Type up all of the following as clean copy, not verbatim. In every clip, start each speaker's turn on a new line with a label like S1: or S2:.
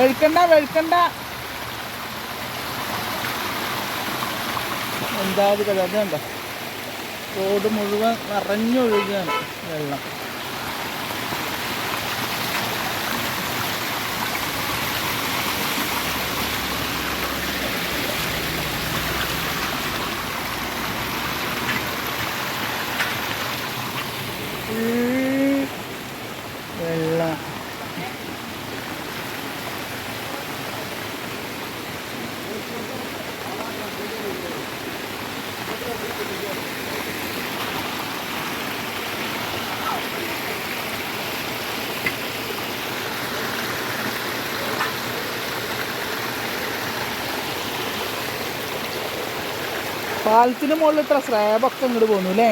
S1: വെഴുക്കണ്ട. എന്താ കഥ അതുണ്ട, റോഡ് മുഴുവൻ നിറഞ്ഞൊഴുകയാണ് വെള്ളം. വെള്ളം പാലത്തിന് മുകളിൽ ഇത്ര സ്ലാബൊക്കെ ഇങ്ങോട്ട് പോന്നു അല്ലേ?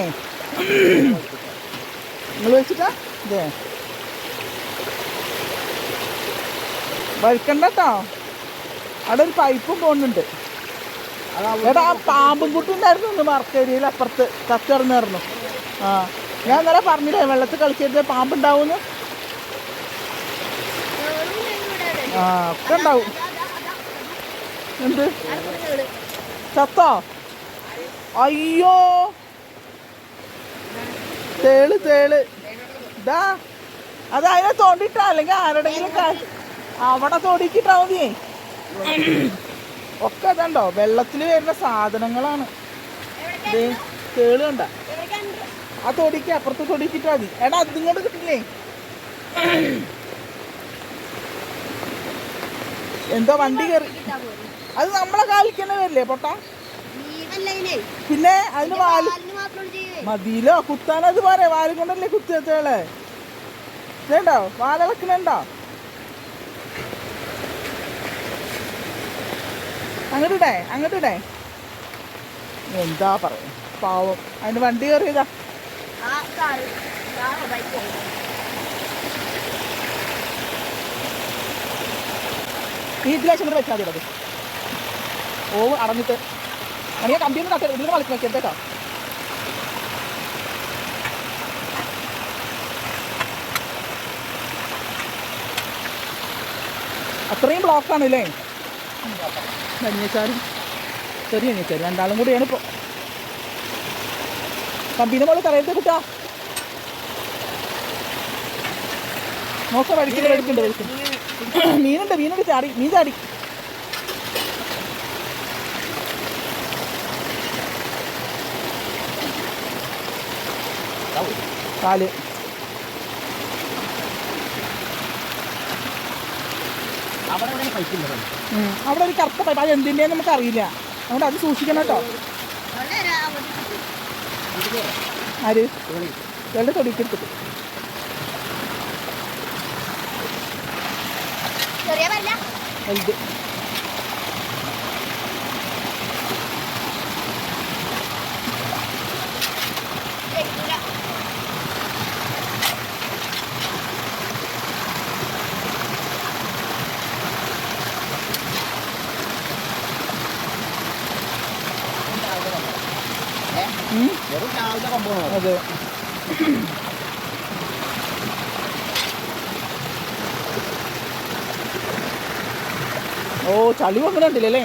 S1: നിങ്ങൾ വെച്ചിട്ടാ ഇതേ വഴിക്കണ്ടോ? അവിടെ ഒരു പൈപ്പും പോകുന്നുണ്ട്. എടാ ആ പാമ്പും കുട്ടി ഉണ്ടായിരുന്നു മാർക്കേരിയയിൽ അപ്പുറത്ത് കത്തിറങ്ങിയിരുന്നു. ആ ഞാൻ ഇന്നലെ പറഞ്ഞില്ലേ വെള്ളത്തിൽ കളിച്ചിട്ട് പാമ്പുണ്ടാവുമെന്ന്. ആ ഒക്കെ ഉണ്ടാവും. എന്ത് ചത്തോ? അയ്യോ തേള് ഇതാ അത് അതിനെ തോണ്ടിട്ടാ, അല്ലെങ്കിൽ ആരുടെങ്കിലും അവിടെ തോടിക്കിട്ടാ മതിയേ. ഒക്കെ ഇതുണ്ടോ വെള്ളത്തിൽ വരുന്ന സാധനങ്ങളാണ്. തേള് കണ്ട ആ തൊടിക്ക് അപ്പുറത്ത് തൊടിക്കിട്ടാ മതി. എടാ അതിങ്ങോട്ട് കിട്ടില്ലേ? എന്തോ വണ്ടി കയറി. അത് നമ്മളെ കാലിക്കന്നെ വരില്ലേ പൊട്ടാ? പിന്നെ അതിന് വാല് മതിയിലോ കുത്താനത് പോരെ, വാല് കൊണ്ടല്ലേ കുത്തിയത്തേളെ. ഇതുണ്ടോ വാലിളക്കണുണ്ടോ? അങ്ങോട്ടിടേ എന്താ പറയാ പാവം. അതിന് വണ്ടി കയറിയതാ. വീട്ടിലേക്ക് ഇങ്ങോട്ട് വെച്ചാൽ മതി. ഓ അടഞ്ഞിട്ട് അങ്ങനെ കമ്പിയൊന്നും കത്തരുത്, ഇതിന് കളിച്ച് വെച്ചേട്ടോ. അത്രയും ബ്ലോക്കാണല്ലേ? അനിയച്ചാരും ചെറിയ അനിയച്ചാരും രണ്ടാളും കൂടിയാണ് ഇപ്പോൾ. കമ്പീനെ പോലെ തലയത്തെ കുട്ടാ നോക്ക വഴിക്കുണ്ട്. മീനുണ്ട് ചാടി. കാല് അവിടെ ഒരു കറുത്ത പൈപ്പ്, അത് എന്തിൻ്റെ നമുക്ക് അറിയില്ല. അതുകൊണ്ട് അത് സൂക്ഷിക്കണം കേട്ടോ. ആര് വെള്ളം തൊടിക്കെടുത്തിട്ട് വലുത് അതെ. ഓ ചളി പൊങ്ങുന്നുണ്ടല്ലേ?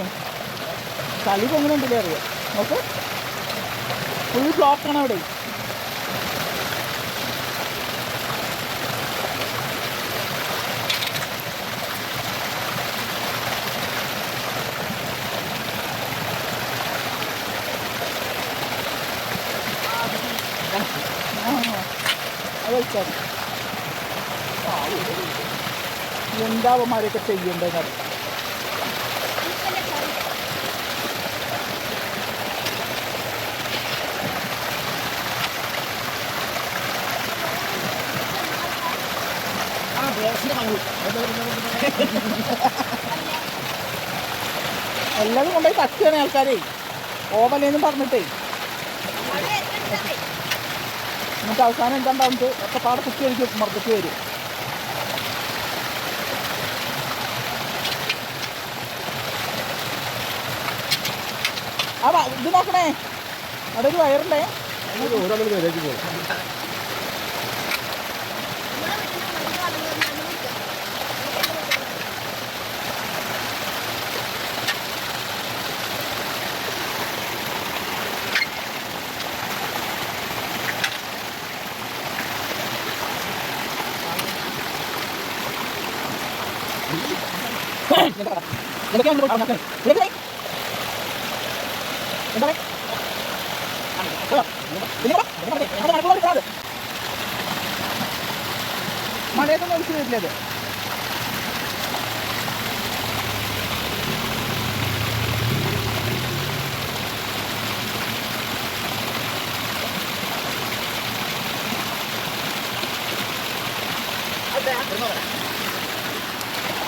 S1: ചളി പൊങ്ങുന്നുണ്ടല്ലേ അറിയാം. നോക്ക് ഫുൾ ബ്ലോക്കാണ് അവിടെ. എന്താവന്മാരെയൊക്കെ ചെയ്യേണ്ടത്? എല്ലാവരും കൊണ്ടുപോയി തട്ടുകയാണ് ആൾക്കാരെ ഓവലേന്നും പറഞ്ഞിട്ടേ. എന്നിട്ട് അവസാനം എന്താണ്ടാവും ഒക്കെ പാടെ കുത്തി ഒഴിക്കും, മർദ്ദിച്ച് വരും. ഇത് നോക്കണേ, അവിടെ ഒരു വയറുണ്ടേ. മഴയൊന്നും ഒഴിച്ചു വരില്ലത്.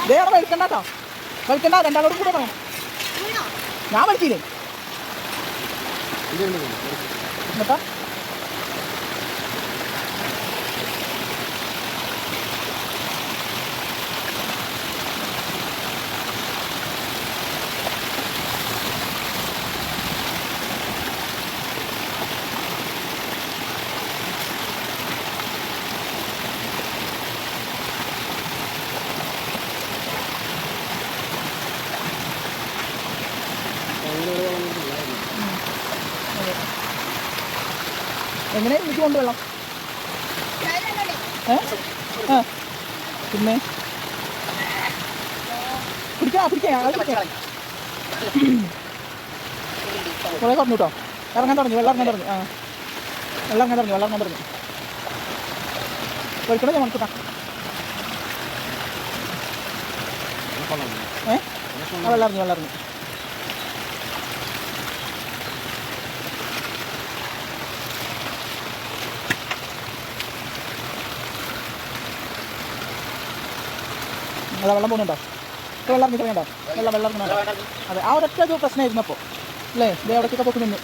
S1: ദേ അവിടെ വലിക്കണ്ട കേട്ടോ, വലിക്കണ്ട, രണ്ടാളോടും കൂടെ പറയാം. ഞാൻ വലിച്ചില്ലേ എന്നിട്ടാ എങ്ങനെ എനിക്ക് കൊണ്ട് വെള്ളം പിന്നെ പിടിക്കാം കുറേ പറഞ്ഞു കേട്ടോ. ഇറങ്ങാൻ തുടങ്ങി, വെള്ളം ഇറങ്ങാൻ തുടങ്ങി. വെള്ളം ഇറങ്ങാൻ തുടങ്ങി. കഴിക്കണോ ഞാൻ മണക്കൂട്ടാ? വെള്ളം ഇറങ്ങി. അതാ വെള്ളം പോകുന്നുണ്ടോ? ഇപ്പോൾ വെള്ളം ഇറങ്ങി തുടങ്ങിയുണ്ടോ? വെള്ളം ഇറങ്ങുന്നുണ്ടോ? അതെ, ആ ഒരൊറ്റ ഒരു പ്രശ്നമായിരുന്നു അപ്പോൾ അല്ലേ? ഇതേ അവിടേക്കൊക്കെ പോക്ക് നിന്ന്.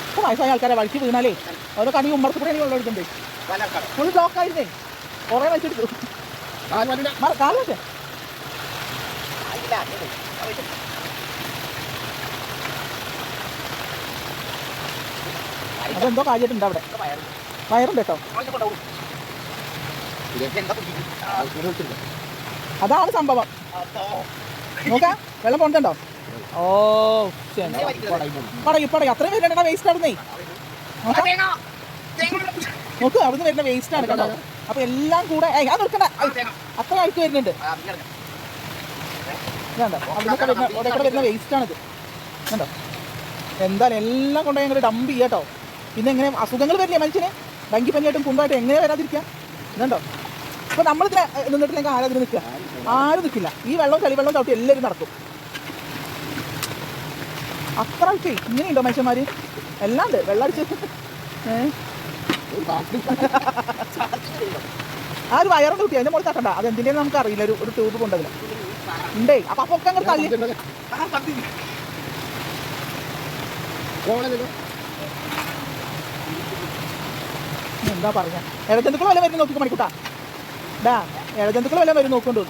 S1: ഇപ്പോൾ വയസ്സായ ആൾക്കാരെ വഴിക്ക് വീണാലേ ഓരോ കണി ഉമ്മർക്ക് കൂടെ എനിക്ക് വെള്ളം എടുക്കണ്ടേ? ഫുൾ ബ്ലോക്കായിരുന്നേ, കുറേ വലിച്ചെടുത്തു. കാല് വെച്ചേ അതെന്തോ കാര്യമായിട്ടുണ്ട് അവിടെ. വയറുണ്ട് കേട്ടോ. അതാണ് സംഭവം. നോക്കാം, വെള്ളം പോണ്ടോ? ഓ പടകി അത്രയും വരുന്നുണ്ട വേസ്റ്റ് ആടുന്നേ. നോക്ക്, അവിടുന്ന് വരുന്ന വേസ്റ്റ് ആണ് കേട്ടോ. അപ്പൊ എല്ലാം കൂടെ അത് എടുക്കണ്ട, അത്ര അഴുക്ക് വരുന്നുണ്ട്. ഇതാണ്ടോ, അവിടെ കൂടെ വരുന്ന വേസ്റ്റ് ആണിത് കണ്ടോ. എന്തായാലും എല്ലാം കൊണ്ടുപോയി ഞങ്ങൾ ഡംപ് ചെയ്യാം കേട്ടോ. പിന്നെ എങ്ങനെ അസുഖങ്ങൾ വരില്ലേ മനുഷ്യന്? ഡെങ്കിപ്പനിയായിട്ടും കുണ്ടായിട്ടും എങ്ങനെ വരാതിരിക്കാം? ഇതുണ്ടോ, അപ്പോൾ നമ്മളിതിനെ നിന്നിട്ടില്ലെങ്കിൽ ആരും നിൽക്കുക? ആരും നിൽക്കില്ല. ഈ വെള്ളം ചളിവെള്ളം ചവിട്ടി എല്ലാവരും നടക്കും. അത്ര ആൾക്കേ ഇങ്ങനെയുണ്ടോ മനുഷ്യന്മാർ? എല്ലാം ഉണ്ട്. വെള്ളം അടിച്ച് ആ ഒരു വയറുണ്ട് കുട്ടി, അതിൻ്റെ മുകളിൽ തട്ടണ്ട. അത് എന്തിൻ്റെയും നമുക്ക് അറിയില്ല. ഒരു ട്യൂബ് കൊണ്ടതില്ല ഉണ്ടേ. അപ്പം അപ്പൊക്കെ അങ്ങനെ തള്ളി എന്താ പറഞ്ഞ ഇഴജന്തുക്കൾ വല്ല വരും നോക്കി മണിക്കൂട്ടാ. ഇഴജന്തുക്കൾ വല്ല വരും നോക്കൊണ്ടു.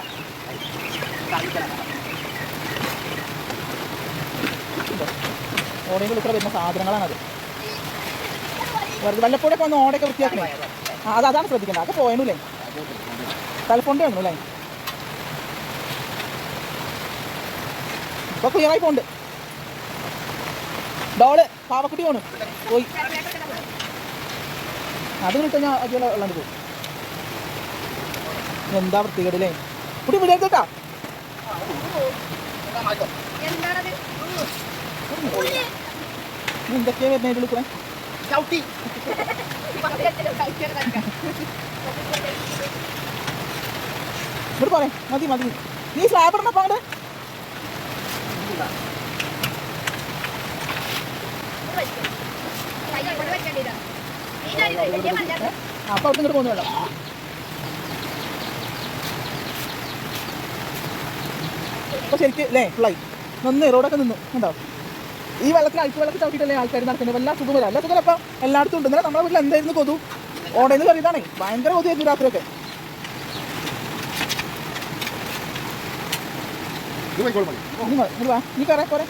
S1: ഓടയിൽ ഉൾപ്പെടെ വരുന്ന സാധനങ്ങളാണത്. വെറുതെ വല്ലപ്പോഴൊക്കെ വന്ന് ഓടയൊക്കെ വൃത്തിയാക്കണേ. അതാണ് ശ്രദ്ധിക്കേണ്ടത്. അതൊക്കെ പോയണല്ലേ, തലപ്പൊണ്ടേ വന്നു അല്ലേ. ഇപ്പൊ ക്ലിയറായി പോണ്ട്. ഡോള് പാവക്കുട്ടി പോണു പോയി. അത് കിട്ടാൻ ഞാൻ അതുപോലെ വെള്ളം പോകും. എന്താ വൃത്തികേടല്ലേ കുട്ടി വിളിയെടുത്തോട്ടാ. എന്തൊക്കെയാ വരുന്നതിൻ്റെ ഉള്ളിൽ കൂടെ? ഇവിടെ പോരെ, മതി. നീ സ്ലാബ് ഇടണപ്പോ അങ്ങോട്ട്. അപ്പൊ അവിടെ ഇങ്ങോട്ട് പോകുന്നു വെള്ളം. അപ്പൊ ശരിക്കും അല്ലേ ഫുള്ളായി നിന്ന് റോഡൊക്കെ നിന്ന് ഉണ്ടോ. ഈ വെള്ളത്തിൽ അഴുക്ക് വെള്ളത്തിൽ ചവിട്ടിയിട്ടല്ലേ ആൾക്കാർ നടക്കുന്നത്. എല്ലാ സുഖം വരാം. എല്ലാ സുഖം അപ്പം എല്ലായിടത്തും ഉണ്ട്. ഇന്നലെ നമ്മുടെ വീട്ടിൽ എന്തായിരുന്നു കൊതു? ഓടേന്ന് കയറിയതാണേ. ഭയങ്കര കൊതുവായിരുന്നു രാത്രിയൊക്കെ. നീ കയറേ പോരെ.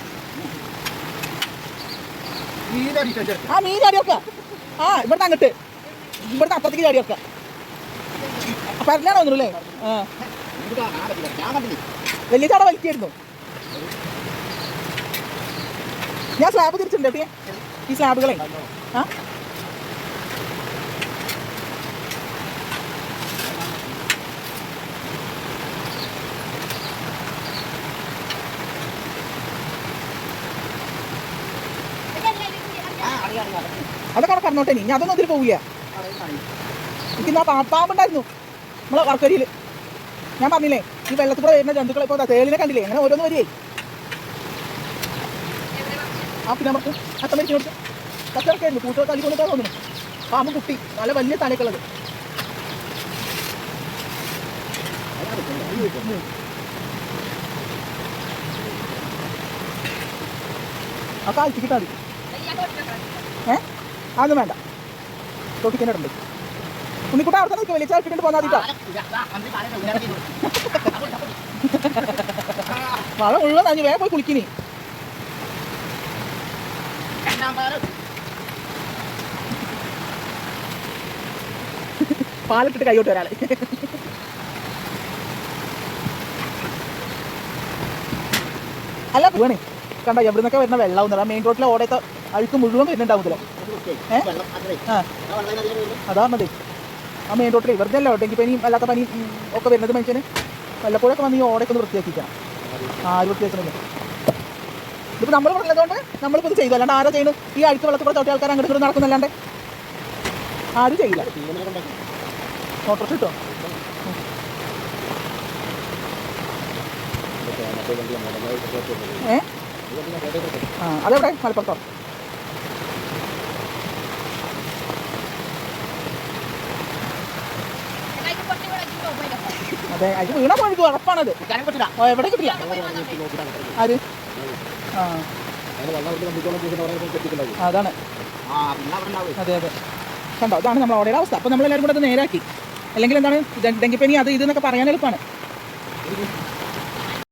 S1: മീൻ ചാടിയൊക്കെ ഇവിടുന്ന് അങ്ങോട്ട്, ഇവിടുന്ന് അപ്പുറത്തേക്ക് ചാടിയൊക്കെ പരലാണോ ഒന്നുമില്ലേ? വലിയ ചാട വലിക്കായിരുന്നു. ഞാൻ സ്ലാബ് തിരിച്ചിട്ടുണ്ട് കേട്ടിയെ, ഈ സ്ലാബുകളെ. അതൊക്കെ അവിടെ കറന്നോട്ടെ ഇനി അതൊന്നും ഇതിൽ പോവില്ല. എനിക്ക് എന്നാ പാമ്പുണ്ടായിരുന്നു നമ്മളെ വർക്കരിയിൽ. ഞാൻ പറഞ്ഞില്ലേ ഈ വെള്ളത്തിൽ കൂടെ വരുന്ന ജന്തുക്കളെ ഇപ്പോൾ തേളിനെ കണ്ടില്ലേ അങ്ങനെ ഓരോന്ന് വരികയെ. ആ പിന്നെ നമുക്ക് അത്തമരിച്ചു കൊടുത്ത് കച്ചറക്കായിരുന്നു കൂട്ടുകൾ തല്ലിക്കൊണ്ടിട്ടാ തോന്നുന്നു. പാമ്പ് കുട്ടി നല്ല വലിയ തലക്കുള്ളത്. ആ കാൽച്ചിട്ടാ മതി. അതൊന്നും വേണ്ട. തൊട്ടിക്കണ്ടിട്ടുണ്ട് ഉണ്ണിക്കുട്ട അവിടെ നിൽക്കും വലിയ ചാട്ടിട്ട് പോന്നാതിട്ടാ. മഴ മുഴുവൻ നഞ്ഞു വേഗം പോയി കുളിക്കിനി. പാലിട്ടിട്ട് കൈയോട്ട് ഒരാളെ. അല്ല വേണേ കണ്ട എവിടെ നിന്നൊക്കെ വരുന്ന വെള്ളം മെയിൻ റോഡിലെ ഓടത്തെ അഴുക്ക് മുഴുവൻ വരുന്നുണ്ടാവുമല്ലോ. അതാണതേ ആ മെയിൻ റോഡിൽ വെറുതെ അല്ല ഡെങ്കിപ്പനിയും അല്ലാത്ത പനിയും ഒക്കെ വരുന്നത് മനുഷ്യന് വല്ലപ്പോഴൊക്കെ വന്ന് ഈ ഓടയൊക്കെ ഒന്ന് വൃത്തിയാക്കിക്കാം. ആരും വൃത്തിയാക്കുന്നില്ല. ഇതിപ്പോൾ നമ്മൾ പറഞ്ഞതുകൊണ്ട് നമ്മളിപ്പോൾ ഇത് ചെയ്തു. അല്ലാണ്ട് ആരോ ചെയ്യുന്നു ഈ അഴുക്ക് വെള്ളത്തിൽ കൂടെ ചവിട്ടി ആൾക്കാർ അങ്ങോട്ട് ഇങ്ങോട്ട് നടക്കുന്നല്ലാണ്ട് ആരും ചെയ്യില്ല. ഓട്ടോ കിട്ടോ അതെവിടെ മലപ്പുറത്തോ? അതെ അത് വീണ പോയി ഉറപ്പാണത്. എവിടെ കിട്ടില്ല ആര് അതാണ്. അതെ അതെ കണ്ടോ ഇതാണ് നമ്മൾ ഓടയുടെ അവസ്ഥ. അപ്പോൾ നമ്മളെല്ലാവരും കൂടെ അത് നേരാക്കി. അല്ലെങ്കിൽ എന്താണ് ഡെങ്കിപ്പനി അത് ഇതെന്നൊക്കെ പറയാൻ എളുപ്പമാണ്.